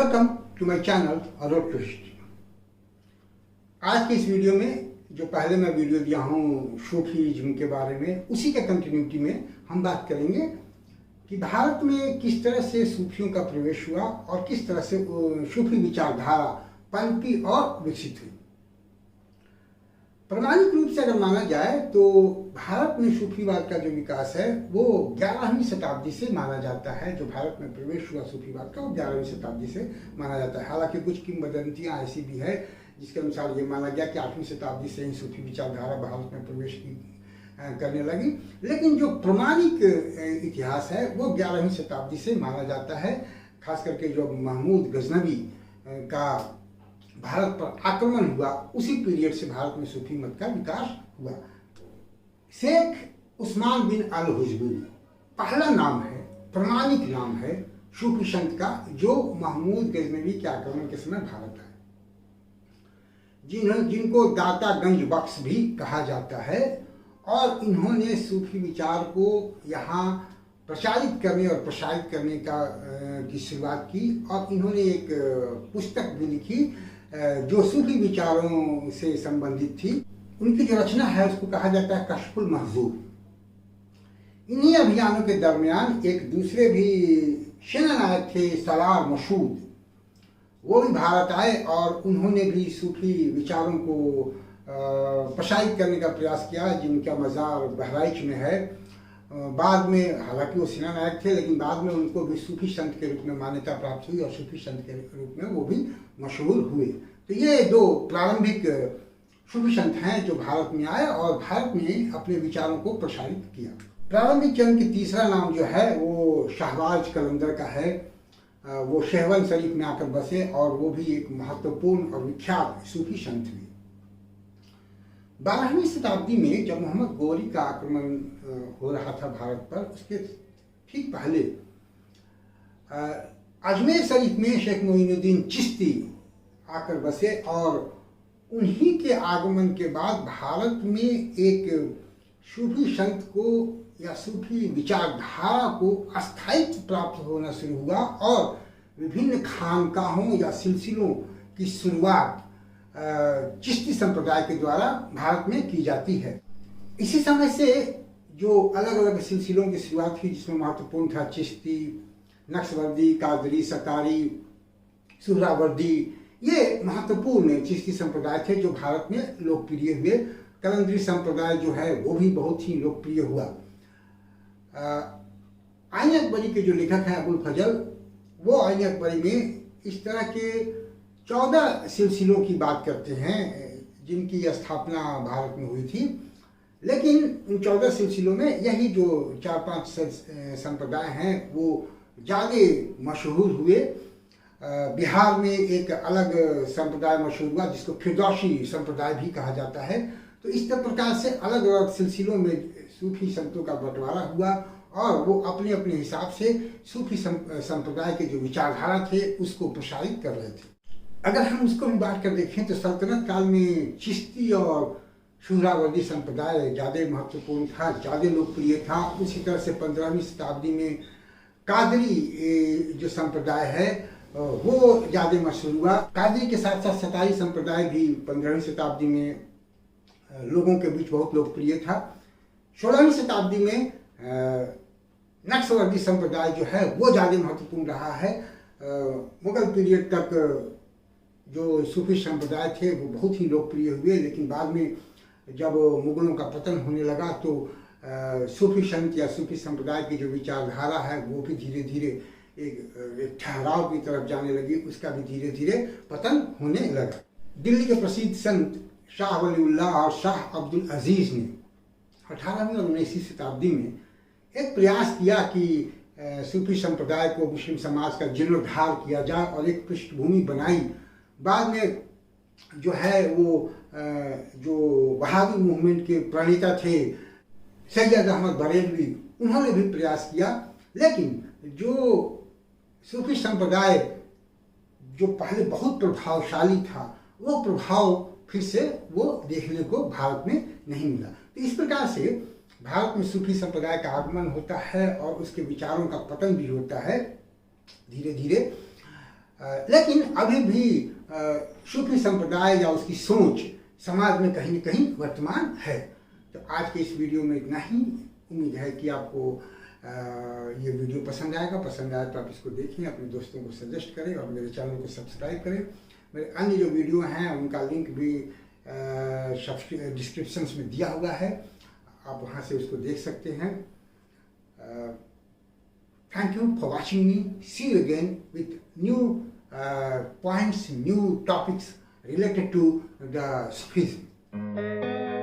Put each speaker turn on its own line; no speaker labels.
Welcome to my channel road to history. आज की इस वीडियो में जो पहले मैं वीडियो दिया हूँ सूफीज़्म के बारे में, उसी के कंटिन्यूटी में हम बात करेंगे कि भारत में किस तरह से सूफियों का प्रवेश हुआ और किस तरह से सूफी विचारधारा पनपी और विकसित हुई। प्रामाणिक रूप से अगर माना जाए तो भारत में सूफीवाद का जो विकास है वो 11वीं शताब्दी से माना जाता है। जो भारत में प्रवेश हुआ सूफीवाद का वो 11वीं शताब्दी से माना जाता है। हालांकि कुछ किंवदंतियां ऐसी भी है जिसके अनुसार ये माना गया कि 8वीं शताब्दी से ही सूफी विचारधारा भारत में प्रवेश करने लगी, लेकिन जो प्रमाणिक इतिहास है वो 11वीं शताब्दी से माना जाता है। खास करके जो महमूद गजनवी का भारत पर आक्रमण हुआ उसी पीरियड से भारत में सूफी मत का विकास हुआ। शेख उस्मान बिन अल हुजबुरी पहला नाम है, प्रमाणिक नाम है सूफी संत का जो महमूद गजनवी के आक्रमण के समय भारत आए, जिनको दाता गंज बख्श भी कहा जाता है। और इन्होंने सूफी विचार को यहाँ प्रचारित करने और प्रसारित करने की शुरुआत की और इन्होंने एक पुस्तक भी लिखी जो सूफी विचारों से संबंधित थी। उनकी जो रचना है उसको कहा जाता है कश्फुल महजूब। इन्हीं अभियानों के दरमियान एक दूसरे भी सेनानायक थे सलार मसूद, वो भी भारत आए और उन्होंने भी सूफी विचारों को प्रसारित करने का प्रयास किया, जिनका मज़ार बहराइच में है। बाद में हालांकि वो सेनानायक थे, लेकिन बाद में उनको भी सूफी संत के रूप में मान्यता प्राप्त हुई और सूफी संत के रूप में वो भी मशहूर हुए। तो ये दो प्रारंभिक सूफी संत हैं जो भारत में आए और भारत में अपने विचारों को प्रसारित किया। प्रारंभिक चरण की तीसरा नाम जो है वो शाहबाज कलंदर का है। वो शेहवन शरीफ में आकर बसे और वो भी एक महत्वपूर्ण और विख्यात सूफी संत हुए। 12वीं शताब्दी में जब मोहम्मद गोरी का आक्रमण हो रहा था भारत पर, उसके ठीक पहले अजमेर शरीफ में शेख मोइनुद्दीन चिश्ती आकर बसे और उन्हीं के आगमन के बाद भारत में एक सूफी संत को या सूफी विचारधारा को अस्थायित्व प्राप्त होना शुरू हुआ और विभिन्न खानकाहों या सिलसिलों की शुरुआत चिश्ती संप्रदाय के द्वारा भारत में की जाती है। इसी समय से जो अलग अलग सिलसिलों की शुरुआत हुई जिसमें महत्वपूर्ण था चिश्ती, नक्शबंदी, कादरी, सतारी, सुहरावर्दी, ये महत्वपूर्ण चिश्ती संप्रदाय थे जो भारत में लोकप्रिय हुए। कलंदरी संप्रदाय जो है वो भी बहुत ही लोकप्रिय हुआ। आईन अकबरी के जो लेखक हैं अबुल फजल, वो आईन अकबरी में इस तरह के 14 सिलसिलों की बात करते हैं जिनकी स्थापना भारत में हुई थी। लेकिन उन 14 सिलसिलों में यही जो 4-5 संप्रदाय हैं वो ज़्यादा मशहूर हुए। बिहार में एक अलग संप्रदाय मशहूर हुआ जिसको फिरदौसी संप्रदाय भी कहा जाता है। तो इस प्रकार से अलग अलग सिलसिलों में सूफी संतों का बंटवारा हुआ और वो अपने अपने हिसाब से सूफी संप्रदाय के जो विचारधारा थे उसको प्रसारित कर रहे थे। अगर हम उसको भी बात कर देखें तो सल्तनत काल में चिश्ती और सुहरावर्दी संप्रदाय ज़्यादा महत्वपूर्ण था, ज़्यादा लोकप्रिय था। उसी तरह से 15वीं शताब्दी में कादरी जो संप्रदाय है वो ज़्यादा मशहूर हुआ। कादरी के साथ साथ सताई संप्रदाय भी 15वीं शताब्दी में लोगों के बीच बहुत लोकप्रिय था। 16वीं शताब्दी में नक्शबंदी संप्रदाय जो है वो ज़्यादा महत्वपूर्ण रहा है। मुगल पीरियड तक जो सूफी संप्रदाय थे वो बहुत ही लोकप्रिय हुए, लेकिन बाद में जब मुगलों का पतन होने लगा तो सूफी संत या सूफी संप्रदाय की जो विचारधारा है वो भी धीरे धीरे एक ठहराव की तरफ जाने लगी, उसका भी धीरे धीरे पतन होने लगा। दिल्ली के प्रसिद्ध संत शाह वलीउल्लाह और शाह अब्दुल अजीज़ ने 18वीं और 19वीं शताब्दी में एक प्रयास किया कि सूफी संप्रदाय को मुस्लिम समाज का जीर्णोद्धार किया जाए और एक पृष्ठभूमि बनाई। बाद में जो है वो जो वहाबी मूवमेंट के प्रणेता थे सैयद अहमद बरेलवी, उन्होंने भी प्रयास किया। लेकिन जो सूफी संप्रदाय जो पहले बहुत प्रभावशाली था वो प्रभाव फिर से वो देखने को भारत में नहीं मिला। तो इस प्रकार से भारत में सूफी संप्रदाय का आगमन होता है और उसके विचारों का पतन भी होता है धीरे धीरे। लेकिन अभी भी सूफी संप्रदाय या उसकी सोच समाज में कहीं न कहीं वर्तमान है। तो आज के इस वीडियो में इतना ही। उम्मीद है कि आपको ये वीडियो पसंद आएगा। पसंद आए तो आप इसको देखें, अपने दोस्तों को सजेस्ट करें और मेरे चैनल को सब्सक्राइब करें। मेरे अन्य जो वीडियो हैं उनका लिंक भी डिस्क्रिप्शन में दिया हुआ है, आप वहाँ से उसको देख सकते हैं। Thank you for watching me. See you again with new points, new topics related to the Sufism.